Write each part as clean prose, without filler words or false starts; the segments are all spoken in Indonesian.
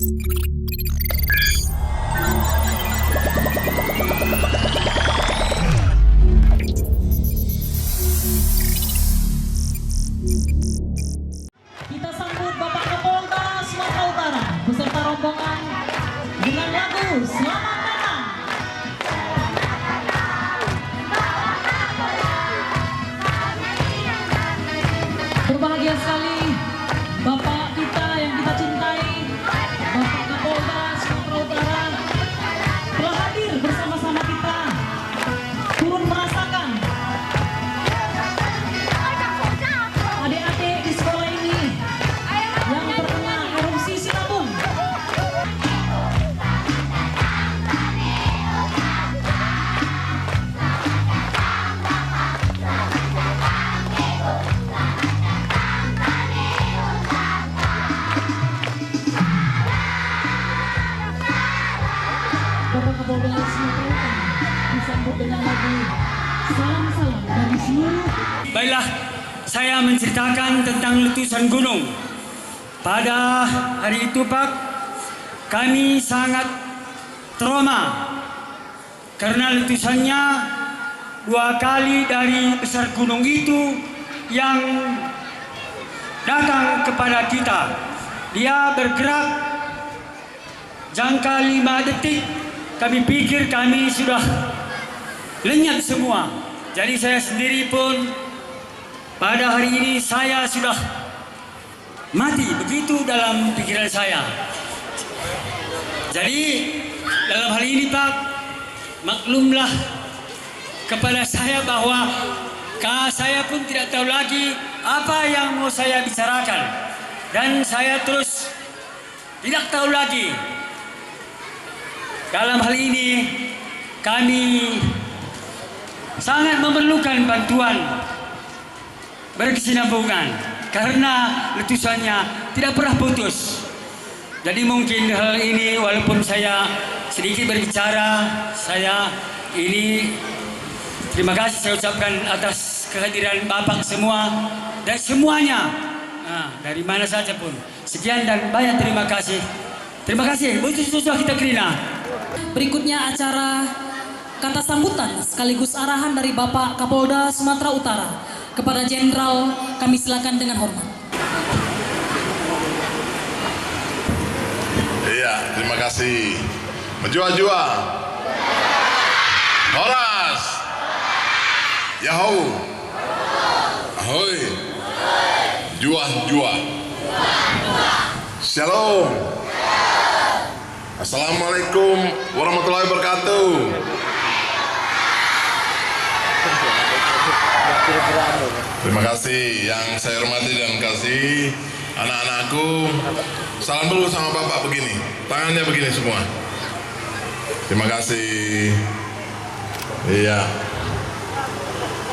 Kita sambut Bapak Kapolda Sumatera Utara beserta rombongan dengan lagu Selamat Datang. Berbahagia sekali Bapak kita yang kita cintai, Bapak Kapolda Sumatera Utara telah hadir bersama-sama kita, turun merasakan adik-adik di sekolah ini yang terkena erupsi Sinabung. Bapak Kapolda Sumatera Utara disambut dengan lagu Salam-salam dari seluruh. Baiklah, saya menceritakan tentang letusan gunung. Pada hari itu Pak, kami sangat trauma karena letusannya 2 kali dari besar gunung itu yang datang kepada kita. Dia bergerak jangka 5 detik. Kami pikir kami sudah lenyap semua. Jadi saya sendiri pun pada hari ini saya sudah mati, begitu dalam pikiran saya. Jadi dalam hal ini Pak, maklumlah kepada saya bahwa saya pun tidak tahu lagi apa yang mau saya bicarakan. Dan saya terus tidak tahu lagi. Dalam hal ini kami sangat memerlukan bantuan berkesinambungan karena letusannya tidak pernah putus. Jadi mungkin hal ini walaupun saya sedikit berbicara, saya ini terima kasih saya ucapkan atas kehadiran Bapak semua dan semuanya, dari mana saja pun. Sekian dan banyak terima kasih. Terima kasih. Sudah kita kerina. Berikutnya acara kata sambutan sekaligus arahan dari Bapak Kapolda Sumatera Utara kepada Jenderal, kami silakan dengan hormat. Iya, terima kasih. Menjua-jua. Horas. Yahoo. Ahoy. Jua-jua. Shalom. Assalamualaikum warahmatullahi wabarakatuh. Terima kasih yang saya hormati dan kasih anak-anakku. Salam dulu sama Bapak begini, tangannya begini semua. Terima kasih. Iya.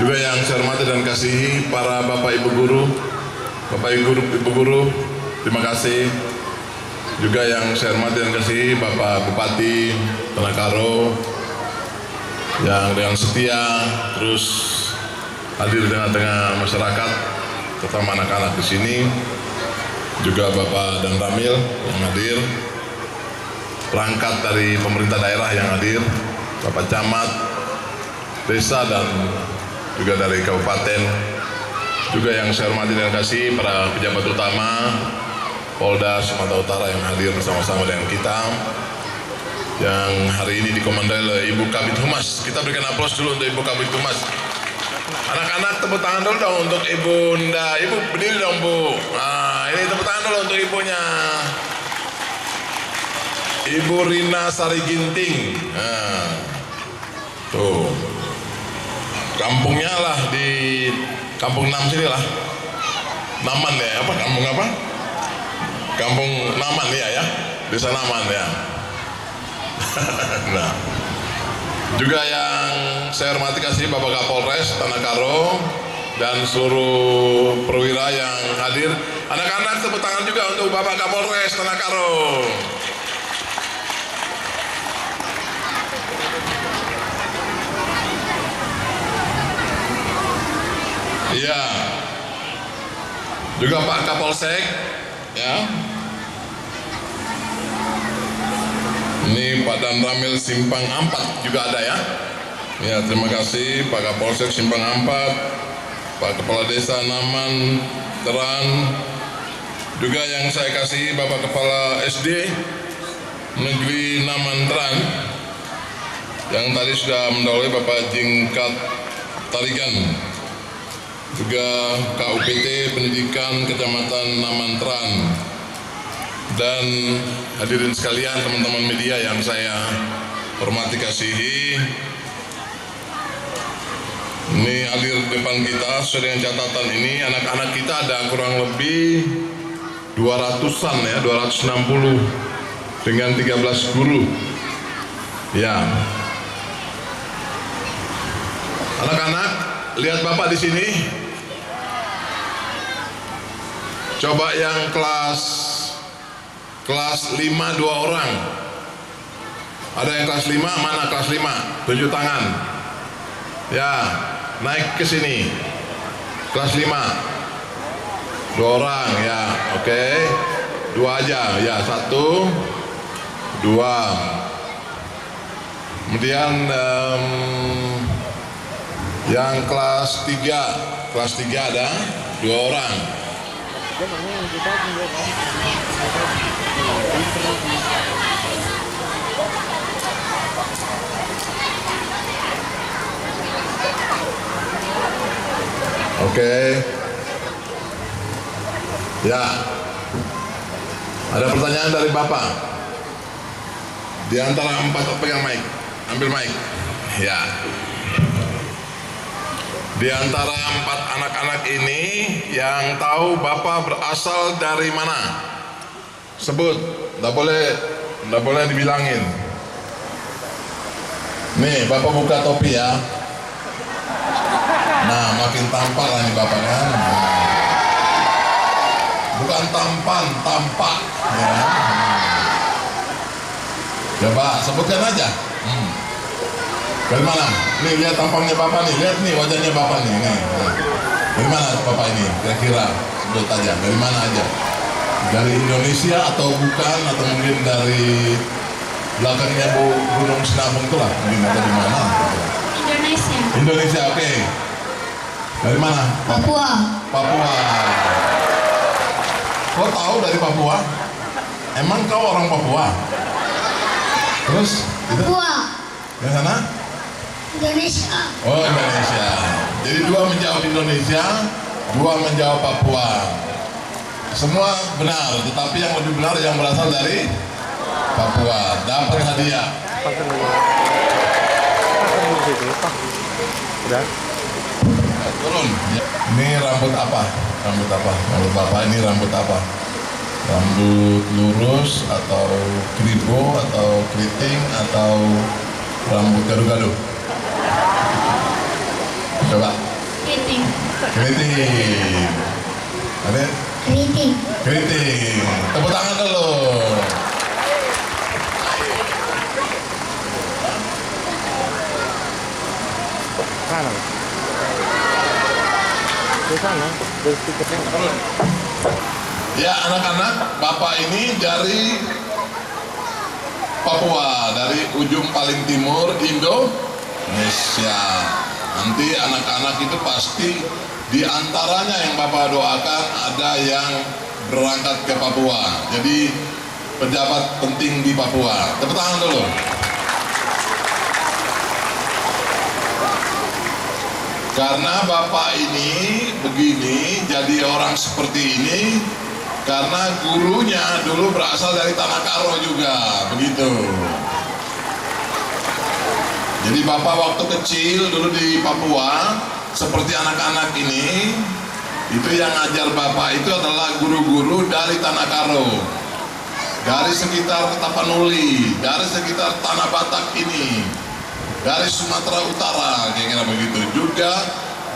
Juga yang saya hormati dan kasihi para Bapak Ibu guru, Ibu guru, terima kasih. Juga yang saya hormati dan kasihi Bapak Bupati Tanah yang dengan setia terus hadir di tengah-tengah masyarakat, terutama anak-anak di sini. Juga Bapak Dan Ramil yang hadir, perangkat dari pemerintah daerah yang hadir, Bapak Camat, desa dan juga dari kabupaten. Juga yang saya hormati dan kasih para pejabat utama Polda Sumatera Utara yang hadir bersama-sama dengan kita, yang hari ini dikomandai oleh Ibu Kabid Humas. Kita berikan aplaus dulu untuk Ibu Kabid Humas. Anak-anak tepuk tangan dulu dong untuk Ibu Nda. Ibu berdiri dong Bu. Nah, ini tepuk tangan dulu untuk ibunya, Ibu Rina Sari Ginting. Nah, tuh, kampungnya lah di Kampung 6 sini lah. Naman ya, apa kampung apa? Kampung Naman ya, Desa Naman ya. Nah, juga yang saya hormati kasih Bapak Kapolres Tanah Karo dan seluruh perwira yang hadir. Anak-anak tepuk tangan juga untuk Bapak Kapolres Tanah Karo. Iya. Juga Pak Kapolsek ya. Pak Dan Ramil Simpang Ampat juga ada ya. Ya, terima kasih Pak Kapolsek Simpang Ampat, Pak Kepala Desa Naman Teran, juga yang saya kasih Bapak Kepala SD Negeri Naman Teran, yang tadi sudah mendahului Bapak Jingkat Tarigan, juga KUPT Pendidikan Kecamatan Naman Teran, dan hadirin sekalian teman-teman media yang saya hormati kasihi. Ini hadir depan kita sesuai dengan catatan ini, anak-anak kita ada kurang lebih 200-an ya, 260 dengan 13 guru. Ya. Anak-anak, lihat Bapak di sini. Coba yang kelas 5 2 orang. Ada yang kelas 5, mana kelas 5? Tunjuk tangan. Ya. Naik ke sini, kelas 5, 2 orang ya, oke, 2 aja ya, 1, 2, kemudian yang kelas 3 ada 2 orang. Oke. Ya. Ada pertanyaan dari Bapak. Di antara 4, pegang mic. Ambil mic. Ya. Di antara 4 anak-anak ini yang tahu Bapak berasal dari mana? Sebut. Nggak boleh dibilangin. Nih, Bapak buka topi ya. Nah, makin tampak lah ini Bapak kan. Bukan tampan, tampak ya. Coba sebutkan aja. Dari mana? Nih lihat tampangnya Bapak nih, lihat nih wajahnya Bapak nih. Dari mana Bapak ini? Kira-kira sebut aja. Dari mana aja? Dari Indonesia atau bukan? Atau mungkin dari belakangnya Gunung Sinabung itu lah, mungkin atau di mana? Indonesia. Indonesia, oke. Dari mana? Papua. Papua. Kau tahu dari Papua? Emang kau orang Papua? Terus? Itu? Papua. Yang sana? Indonesia. Oh, Indonesia. Jadi 2 menjawab Indonesia, 2 menjawab Papua. Semua benar, tetapi yang lebih benar yang berasal dari Papua. Dapat hadiah. Udah. Turun. Ini rambut apa? Rambut apa? Rambut Bapak ini rambut apa? Rambut lurus atau kribo atau keriting atau rambut gado-gado? Coba. Keriting. Keriting. Ada? Keriting. Keriting. Tepuk tangan dulu. Sana. Di sana, dari tiketnya. Ya anak-anak, Bapak ini dari Papua, dari ujung paling timur Indonesia. Nanti anak-anak itu pasti di antaranya yang Bapak doakan ada yang berangkat ke Papua. Jadi pejabat penting di Papua. Tepuk tangan dulu. Karena Bapak ini begini, jadi orang seperti ini, karena gurunya dulu berasal dari Tanah Karo juga, begitu. Jadi Bapak waktu kecil dulu di Papua, seperti anak-anak ini, itu yang ngajar Bapak itu adalah guru-guru dari Tanah Karo, dari sekitar Tapanuli, dari sekitar Tanah Batak ini, dari Sumatera Utara, kira-kira begitu, juga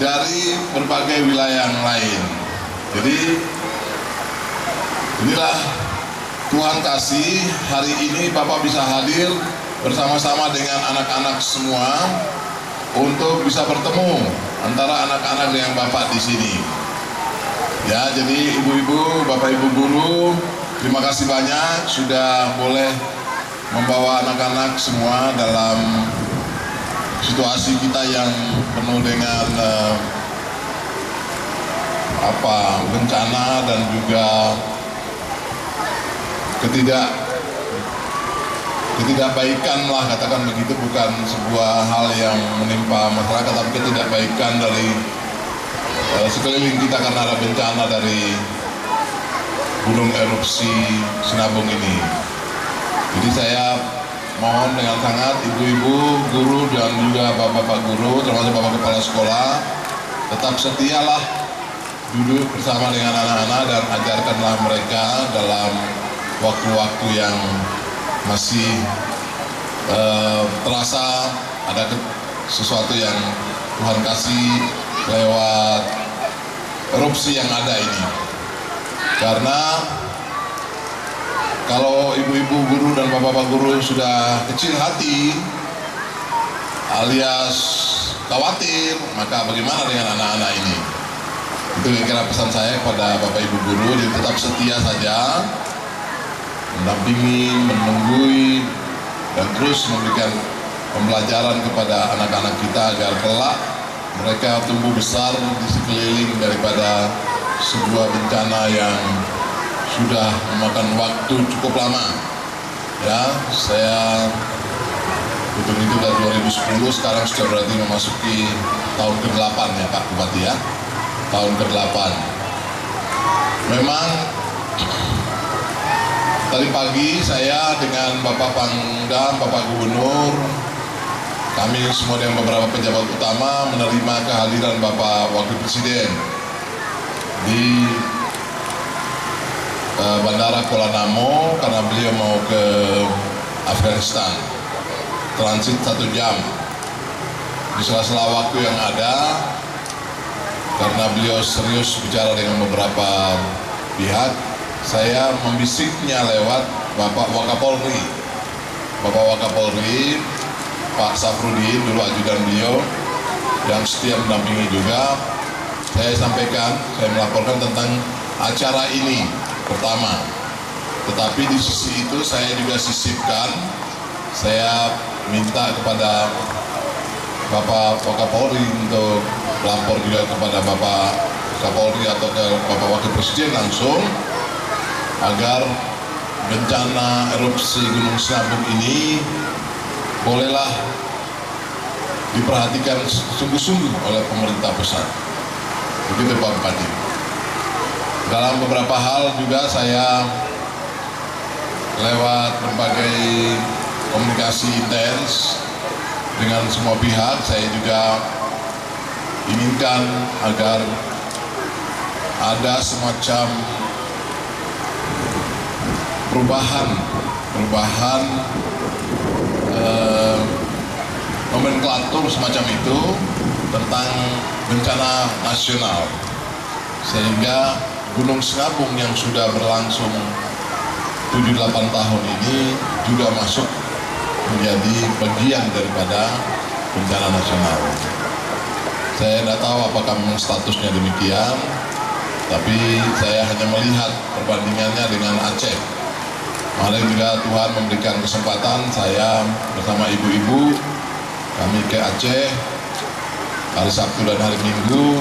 dari berbagai wilayah yang lain. Jadi inilah Tuhan kasih hari ini Bapak bisa hadir bersama-sama dengan anak-anak semua untuk bisa bertemu antara anak-anak yang Bapak di sini. Ya, jadi ibu-ibu, bapak-ibu guru, terima kasih banyak sudah boleh membawa anak-anak semua dalam situasi kita yang penuh dengan bencana dan juga ketidakbaikan lah, katakan begitu, bukan sebuah hal yang menimpa masyarakat, tapi ketidakbaikan dari sekeliling kita karena ada bencana dari gunung erupsi Sinabung ini. Jadi saya mohon dengan sangat ibu-ibu, guru dan juga bapak-bapak guru, termasuk bapak kepala sekolah, tetap setialah duduk bersama dengan anak-anak dan ajarkanlah mereka dalam waktu-waktu yang masih terasa ada sesuatu yang Tuhan kasih lewat erupsi yang ada ini. Karena kalau ibu-ibu guru dan bapak-bapak guru sudah kecil hati alias khawatir, maka bagaimana dengan anak-anak ini? Itu kira-kira pesan saya kepada bapak ibu guru, jadi tetap setia saja, mendampingi, menunggui, dan terus memberikan pembelajaran kepada anak-anak kita agar kelak mereka tumbuh besar di sekeliling daripada sebuah bencana yang sudah memakan waktu cukup lama. Ya, saya hitung itu dari 2010, sekarang sudah berarti memasuki tahun ke-8 ya Pak Bupati ya, tahun ke-8. Memang tadi pagi saya dengan Bapak Pangdam, Bapak Gubernur, kami semua dengan beberapa pejabat utama menerima kehadiran Bapak Wakil Presiden di Bandara Kuala Namu karena beliau mau ke Afghanistan, transit 1 jam. Di sela-sela waktu yang ada, karena beliau serius bicara dengan beberapa pihak, saya membisiknya lewat Bapak Wakapolri. Bapak Wakapolri, Pak Safrudin, dulu ajudan beliau, yang setia mendampingi juga. Saya sampaikan, saya melaporkan tentang acara ini pertama. Tetapi di sisi itu saya juga sisipkan, saya minta kepada Bapak Wakapolri untuk lapor juga kepada Bapak Kapolri atau ke Bapak Wakil Presiden langsung, agar bencana erupsi Gunung Sinabung ini bolehlah diperhatikan sungguh-sungguh oleh pemerintah pusat. Begitu Pak Bupati. Dalam beberapa hal juga saya lewat berbagai komunikasi intens dengan semua pihak, saya juga inginkan agar ada semacam perubahan nomenklatur semacam itu tentang bencana nasional, sehingga Gunung Sinabung yang sudah berlangsung 7-8 tahun ini juga masuk menjadi bagian daripada bencana nasional. Saya tidak tahu apakah memang statusnya demikian, tapi saya hanya melihat perbandingannya dengan Aceh. Kemarin juga Tuhan memberikan kesempatan saya bersama ibu-ibu, kami ke Aceh hari Sabtu dan hari Minggu.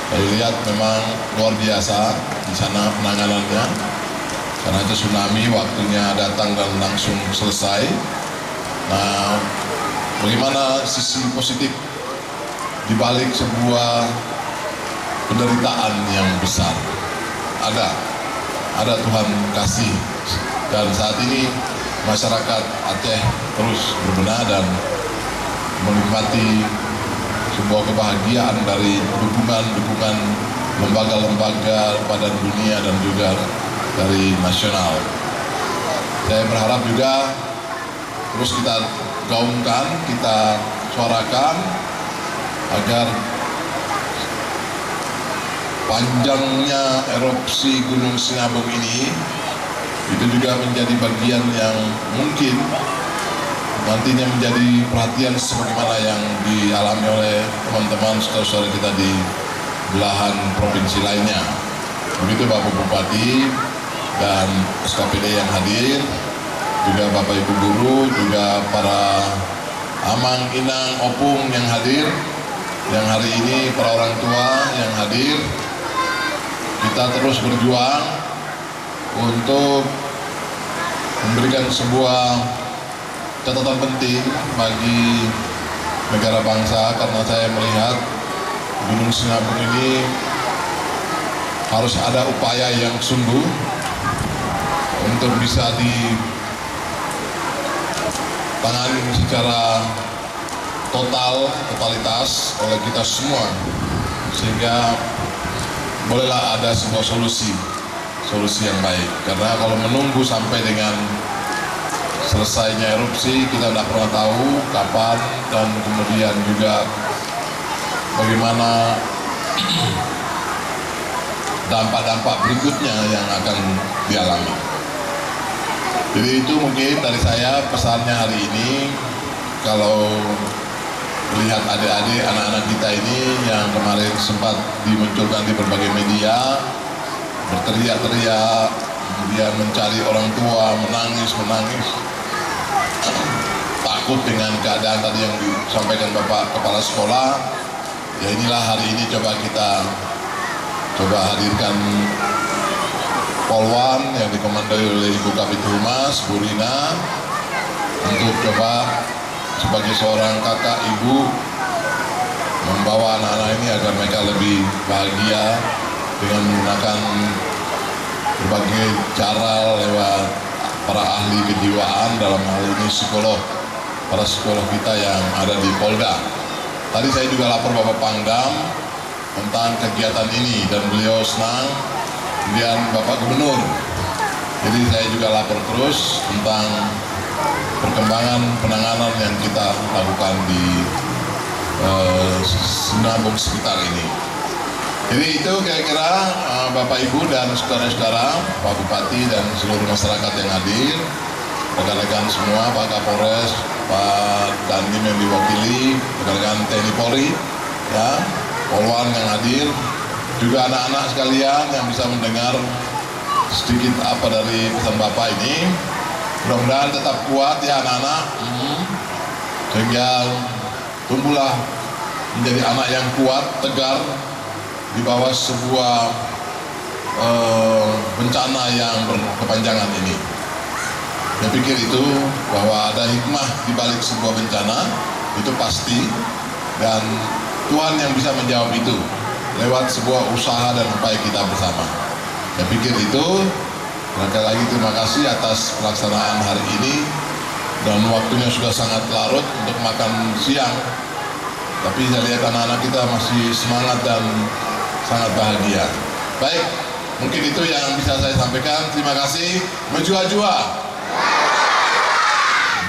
Saya lihat memang luar biasa di sana penanganannya, karena itu tsunami waktunya datang dan langsung selesai. Nah, bagaimana sisi positif di balik sebuah penderitaan yang besar? Ada Tuhan kasih, dan saat ini masyarakat Aceh terus berbenah dan menikmati sebuah kebahagiaan dari dukungan lembaga-lembaga badan dunia dan juga dari nasional. Saya berharap juga terus kita gaungkan, kita suarakan agar panjangnya erupsi Gunung Sinabung ini itu juga menjadi bagian yang mungkin nantinya menjadi perhatian sebagaimana yang dialami oleh teman-teman saudara-saudara kita di belahan provinsi lainnya. Begitu Bapak Bupati dan SKPD yang hadir, juga Bapak Ibu guru, juga para amang, inang, opung yang hadir, yang hari ini para orang tua yang hadir. Kita terus berjuang untuk memberikan sebuah catatan penting bagi negara bangsa, karena saya melihat Gunung Sinabung ini harus ada upaya yang sungguh untuk bisa ditangani secara totalitas oleh kita semua, sehingga bolehlah ada sebuah solusi yang baik. Karena kalau menunggu sampai dengan selesainya erupsi, kita tidak pernah tahu kapan dan kemudian juga bagaimana dampak-dampak berikutnya yang akan dialami. Jadi itu mungkin dari saya pesannya hari ini. Kalau melihat adik-adik, anak-anak kita ini yang kemarin sempat dimunculkan di berbagai media, berteriak-teriak, kemudian mencari orang tua, menangis, takut dengan keadaan tadi yang disampaikan Bapak Kepala Sekolah. Ya inilah hari ini coba kita hadirkan Polwan yang dikomandoi oleh Ibu Kabid Humas, Bu Rina, untuk coba sebagai seorang kakak ibu membawa anak-anak ini agar mereka lebih bahagia dengan menggunakan berbagai cara lewat para ahli kejiwaan, dalam hal ini psikolog, para psikolog kita yang ada di Polda. Tadi saya juga lapor Bapak Pangdam tentang kegiatan ini dan beliau senang, kemudian Bapak Gubernur. Jadi saya juga lapor terus tentang perkembangan penanganan yang kita lakukan di Sinabung sekitar ini. Jadi itu kira-kira Bapak Ibu dan saudara-saudara, Pak Bupati dan seluruh masyarakat yang hadir, rekan-rekan semua, Pak Kapolres, Pak Dandim yang diwakili, rekan-rekan TNI Polri, ya, Polwan yang hadir, juga anak-anak sekalian yang bisa mendengar sedikit apa dari pesan Bapak ini. Mudah-mudahan tetap kuat ya anak-anak, sehingga tumbuhlah menjadi anak yang kuat, tegar di bawah sebuah bencana yang berkepanjangan ini. Saya pikir itu bahwa ada hikmah di balik sebuah bencana, itu pasti, dan Tuhan yang bisa menjawab itu lewat sebuah usaha dan upaya kita bersama. Saya pikir itu. Sekali lagi terima kasih atas pelaksanaan hari ini, dan waktunya sudah sangat larut untuk makan siang. Tapi saya lihat anak-anak kita masih semangat dan sangat bahagia. Baik, mungkin itu yang bisa saya sampaikan. Terima kasih. Menjua-jua.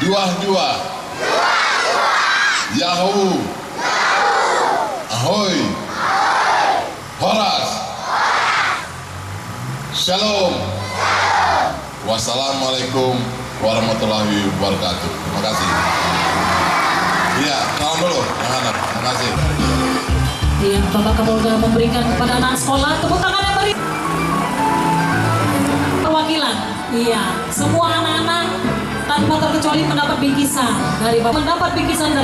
Jua-jua. Yahoo. Ahoy. Horas. Shalom. Wassalamualaikum warahmatullahi wabarakatuh. Terima kasih. Iya, salam dulu anak-anak. Terima kasih. Iya, Bapak Kapolda memberikan kepada anak sekolah tepuk tangan yang beri perwakilan. Iya, semua anak-anak tanpa terkecuali mendapat bingkisan dari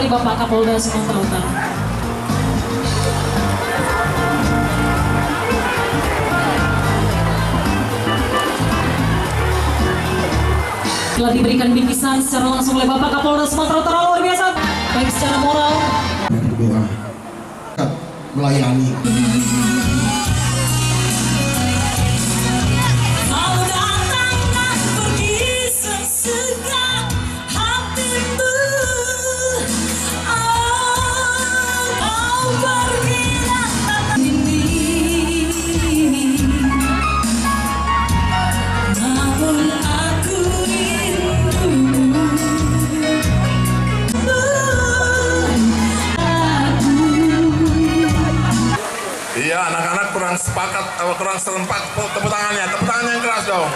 Bapak Kapolda Sumatera Utara. Telah diberikan bingkisan secara langsung oleh Bapak Kapolda Sumatera Utara, luar biasa, baik secara moral dan berdoa melayani. Iya, anak-anak kurang sepakat, kurang serempak. Tepuk tangannya yang keras dong.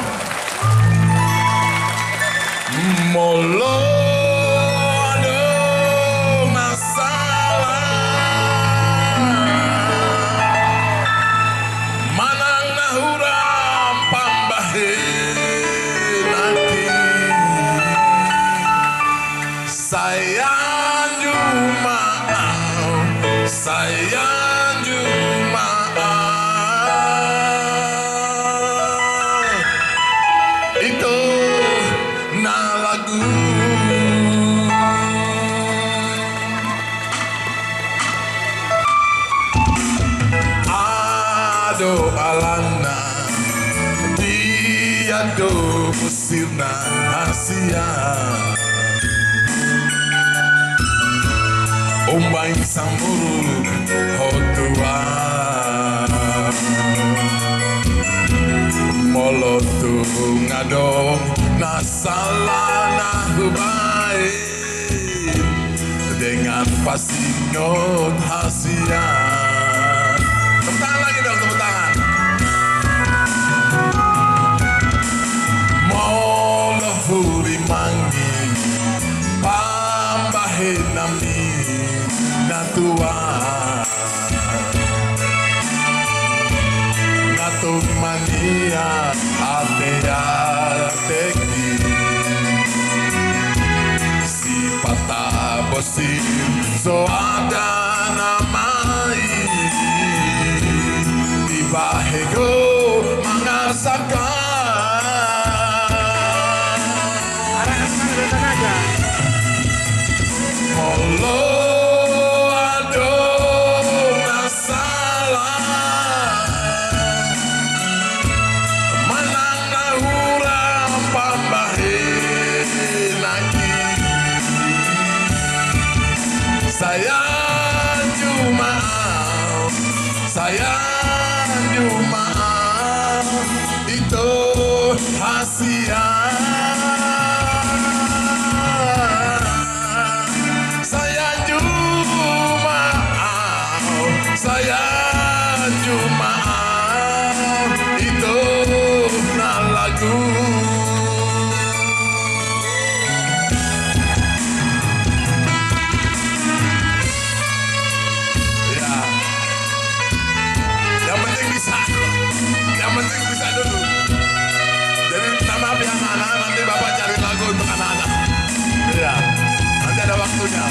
Molo ada masalah, manang nahuram pambahe nanti. sayang Jumaat itu na lagu ado alana diado musirna Asia Ombay samuru hotua molotu ngadong nasalana hubay dengan pasingon hasian. Tepuk tangan lagi dong, tepuk tangan. Molohuri mangi pambahin nami natua natung mania atea teki si patah bosi so ada namai di bahego mengasakan Arahkan aja. Molo ado masalah Manang nahura pambahin lagi Sayang Jumaat Sayang Jumaat itu hasian Sayang Jumaat itu na lagu ya yang penting bisa dulu jadi minta maaf ya anak-anak nanti bapak cari lagu untuk anak-anak ya nanti ada waktunya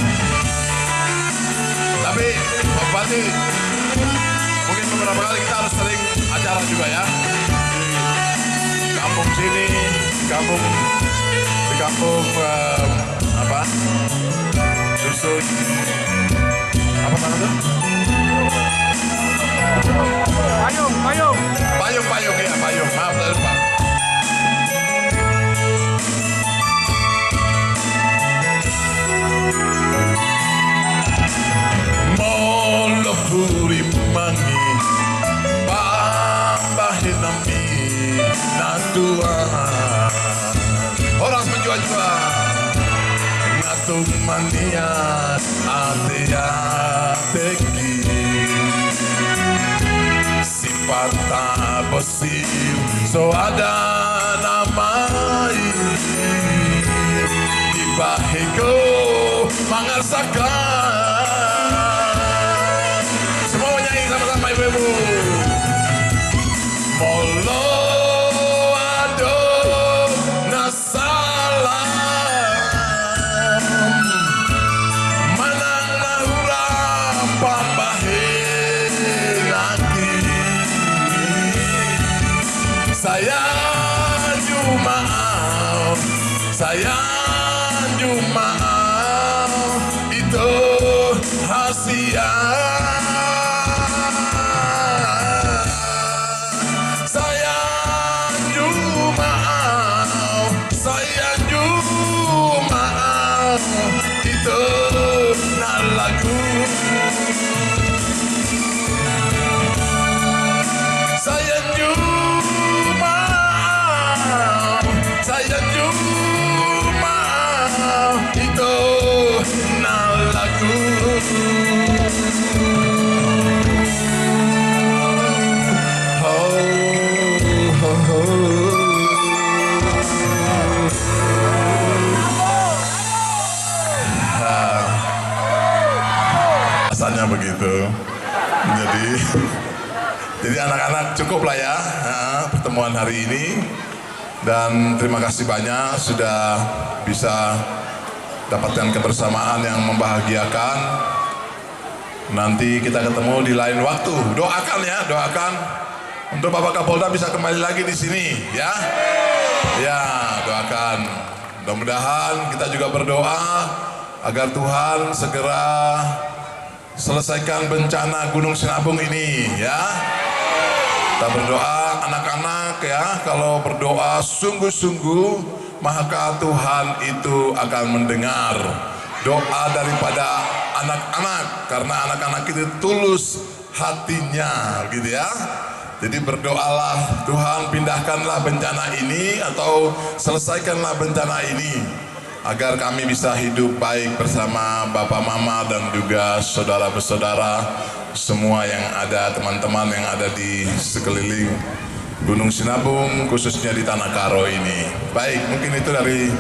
tapi Bapak Bupati mungkin beberapa kali kita harus sering acara juga ya di kampung sini di kampung apa dusun apa namanya payung ya payung maaf saya lupa Molohuri mangi pambahin nami natua orang menjual-jual ngatung mania atea teki sipata bosim so ada namai di bahego mengasakan semua menyanyi sama-sama ibu-ibu molo ado nasalam manang nahura pambahin lagi sayang Jumaat sayang Jumaat itu hasian sayang Jumaat itu na lagu sayang Jumaat itu na lagu asalnya begitu jadi anak-anak cukup lah ya pertemuan hari ini dan terima kasih banyak sudah bisa dapatkan kebersamaan yang membahagiakan Nanti kita ketemu di lain waktu. Doakan ya, doakan untuk Bapak Kapolda bisa kembali lagi di sini, ya. Ya, doakan. Mudah-mudahan kita juga berdoa agar Tuhan segera selesaikan bencana Gunung Sinabung ini, ya. Kita berdoa anak-anak ya, kalau berdoa sungguh-sungguh maka Tuhan itu akan mendengar doa daripada anak-anak, karena anak-anak itu tulus hatinya, gitu ya. Jadi berdoalah, Tuhan pindahkanlah bencana ini atau selesaikanlah bencana ini agar kami bisa hidup baik bersama Bapak Mama dan juga saudara-saudara semua yang ada, teman-teman yang ada di sekeliling Gunung Sinabung, khususnya di Tanah Karo ini. Baik, mungkin itu dari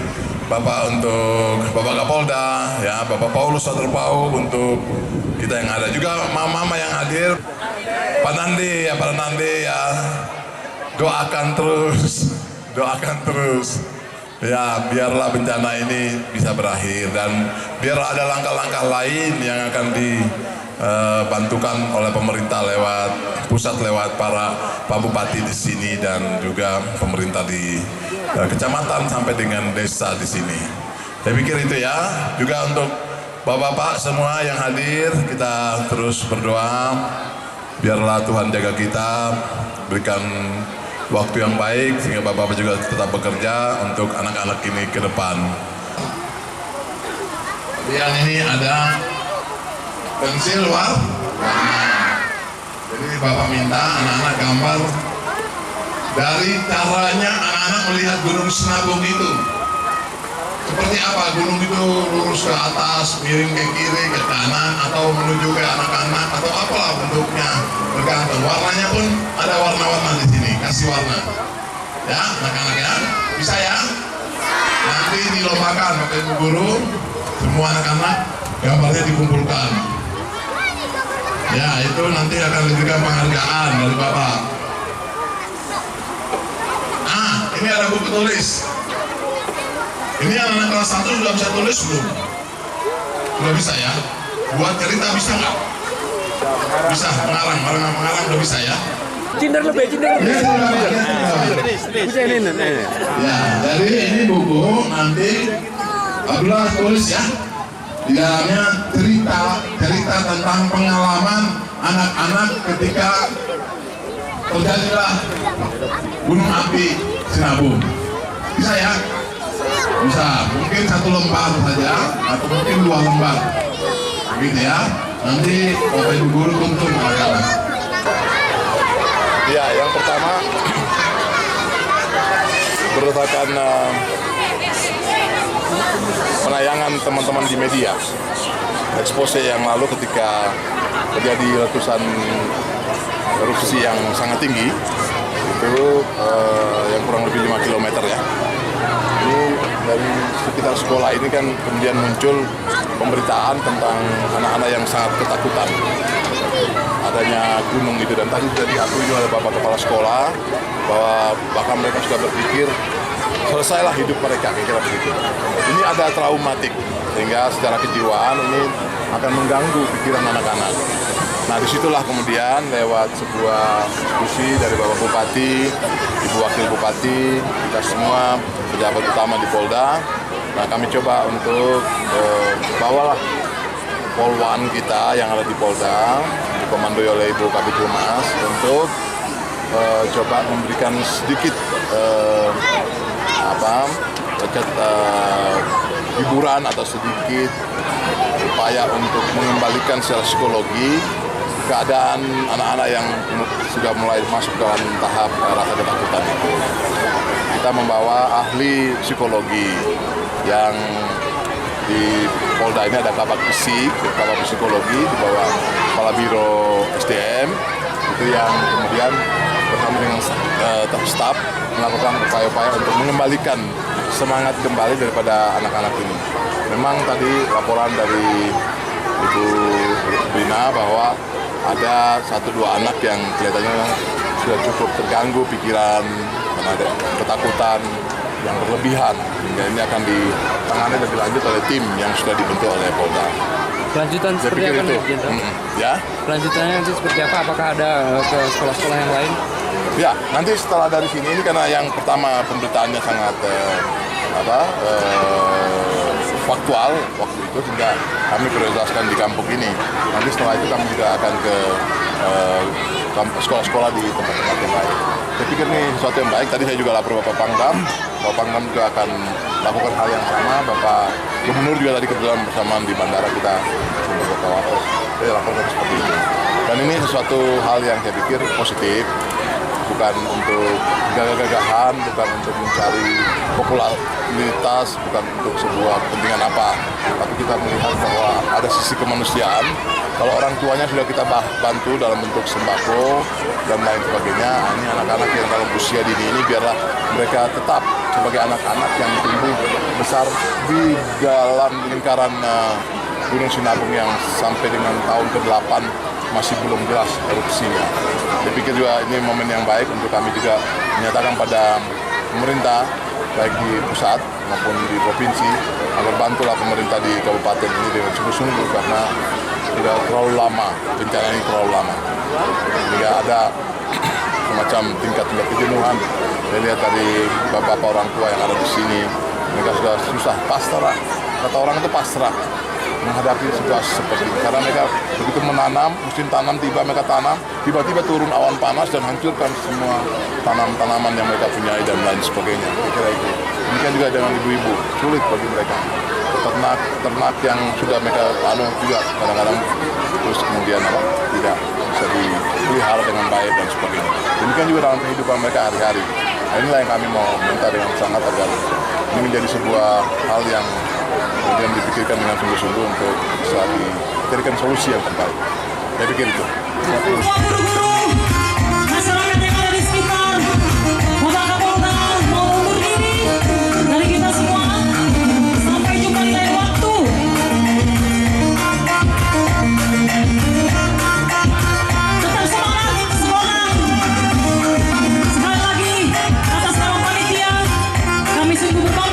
Bapak untuk Bapak Kapolda, ya, Bapak Paulus Waterpau untuk kita yang ada, juga mama-mama yang hadir, Pak Nande ya, Pak Nande ya, doakan terus, ya, biarlah bencana ini bisa berakhir dan biar ada langkah-langkah lain yang akan dibantukan oleh pemerintah lewat pusat, lewat para Pak Bupati di sini dan juga pemerintah di kecamatan sampai dengan desa di sini. Saya pikir itu ya. Juga untuk bapak-bapak semua yang hadir, kita terus berdoa biarlah Tuhan jaga kita, berikan waktu yang baik sehingga bapak-bapak juga tetap bekerja untuk anak-anak ini ke depan. Yang ini ada pensil warna. Jadi bapak minta anak-anak gambar dari caranya anak-anak melihat Gunung Sinabung itu. Seperti apa gunung itu, lurus ke atas, miring ke kiri, ke kanan, atau menuju ke anak-anak, atau apalah bentuknya, bergantung. Warnanya pun ada warna-warna di sini, kasih warna. Ya, anak-anak ya, bisa ya. Nanti dilombakan pakai ibu guru, semua anak-anak gambarnya dikumpulkan. Ya, itu nanti akan diberikan penghargaan dari Bapak. Ini ada buku tulis. Ini anak-anak kelas 1 sudah bisa tulis belum? Sudah bisa ya? Buat cerita bisa nggak? Bisa, mengarang udah bisa ya? Cinder lebih. Ya, jadi ini buku nanti Abdullah tulis ya. Di dalamnya cerita tentang pengalaman anak-anak ketika terjadilah gunung api Sinabung. Bisa ya? Bisa, mungkin 1 lembar saja atau mungkin 2 lembar. Begitu ya. Nanti Bapak Ibu guru tuntun anak-anak. Ya, yang pertama berdasarkan penayangan teman-teman di media, expose yang lalu ketika terjadi letusan erupsi yang sangat tinggi itu yang kurang lebih 5 km ya. Ini dari sekitar sekolah ini kan kemudian muncul pemberitaan tentang anak-anak yang sangat ketakutan adanya gunung itu, dan tadi sudah diakui oleh Bapak Kepala Sekolah bahwa bahkan mereka sudah berpikir selesailah hidup mereka, kira-kira begitu. Ini ada traumatik sehingga secara kejiwaan ini akan mengganggu pikiran anak-anak. Nah, disitulah kemudian lewat sebuah diskusi dari Bapak Bupati, Ibu Wakil Bupati, kita semua pejabat utama di Polda. Nah, kami coba untuk bawalah polwan kita yang ada di Polda, dikomandoi oleh Ibu Kabid Humas, untuk coba memberikan sedikit hiburan atau sedikit upaya untuk mengembalikan secara psikologi keadaan anak-anak yang sudah mulai masuk dalam tahap rasa ketakutan itu. Kita membawa ahli psikologi yang di Polda ini ada kabak psikologi di bawah Kepala Biro SDM, itu yang kemudian bersama dengan staf melakukan upaya-upaya untuk mengembalikan semangat kembali daripada anak-anak ini. Memang tadi laporan dari Ibu Bina bahwa ada 1-2 anak yang kelihatannya sudah cukup terganggu pikiran karena ada ketakutan yang berlebihan, hingga ini akan ditangani lebih lanjut oleh tim yang sudah dibentuk oleh Polda. Kelanjutan Saya seperti pikir apa itu. nih, Jenderal? Ya. Kelanjutannya nanti seperti apa? Apakah ada ke sekolah-sekolah yang lain? Ya, nanti setelah dari sini ini karena yang pertama pemberitaannya sangat faktual waktu itu sehingga kami prioritaskan di kampung ini. Nanti setelah itu kami juga akan ke sekolah-sekolah di tempat-tempat yang lain. Saya pikir ini sesuatu yang baik. Tadi saya juga lapor Bapak Pangdam. Bapak Pangdam juga akan lakukan hal yang sama. Bapak Gubernur juga tadi kebetulan bersamaan di bandara kita Bapak Wapres. Saya laporkan seperti itu. Dan ini sesuatu hal yang saya pikir positif. Bukan untuk gagah-gagahan, bukan untuk mencari popularitas, bukan untuk sebuah kepentingan apa. Tapi kita melihat bahwa ada sisi kemanusiaan. Kalau orang tuanya sudah kita bantu dalam bentuk sembako dan lain sebagainya, ini anak-anak yang dalam usia dini ini biarlah mereka tetap sebagai anak-anak yang tumbuh besar di dalam lingkaran Gunung Sinabung yang sampai dengan tahun ke-8 masih belum jelas erupsinya. Saya pikir juga ini momen yang baik untuk kami juga menyatakan pada pemerintah baik di pusat maupun di provinsi agar bantulah pemerintah di kabupaten ini dengan sungguh-sungguh karena sudah terlalu lama, bencana ini terlalu lama. Sehingga ada semacam tingkat-tingkat kejenuhan. Saya lihat dari bapak-bapak orang tua yang ada di sini, mereka sudah susah, pasrah. Kata orang itu pasrah menghadapi situasi seperti ini. Karena mereka begitu menanam, musim tanam tiba mereka tanam, tiba-tiba turun awan panas dan hancurkan semua tanaman yang mereka punyai dan lain sebagainya. Kira-kira itu. Demikian juga dengan ibu-ibu, sulit bagi mereka. Ternak yang sudah mereka juga kadang-kadang terus kemudian tidak bisa dipelihara dengan baik dan sebagainya. Demikian juga dalam kehidupan mereka hari-hari. Nah, inilah yang kami mau minta dengan sangat agar ini menjadi sebuah hal yang kemudian dipikirkan dengan sungguh-sungguh untuk bisa dijadikan solusi yang terbaik. Saya pikir itu. Semua guru-guru, masyarakat yang ada di sekitar, Bapak Kapolda mau undur diri dari kita semua. Sampai jumpa di lain waktu. Tetap semangat, semangat. Sekali lagi, atas nama panitia, kami sungguh berterima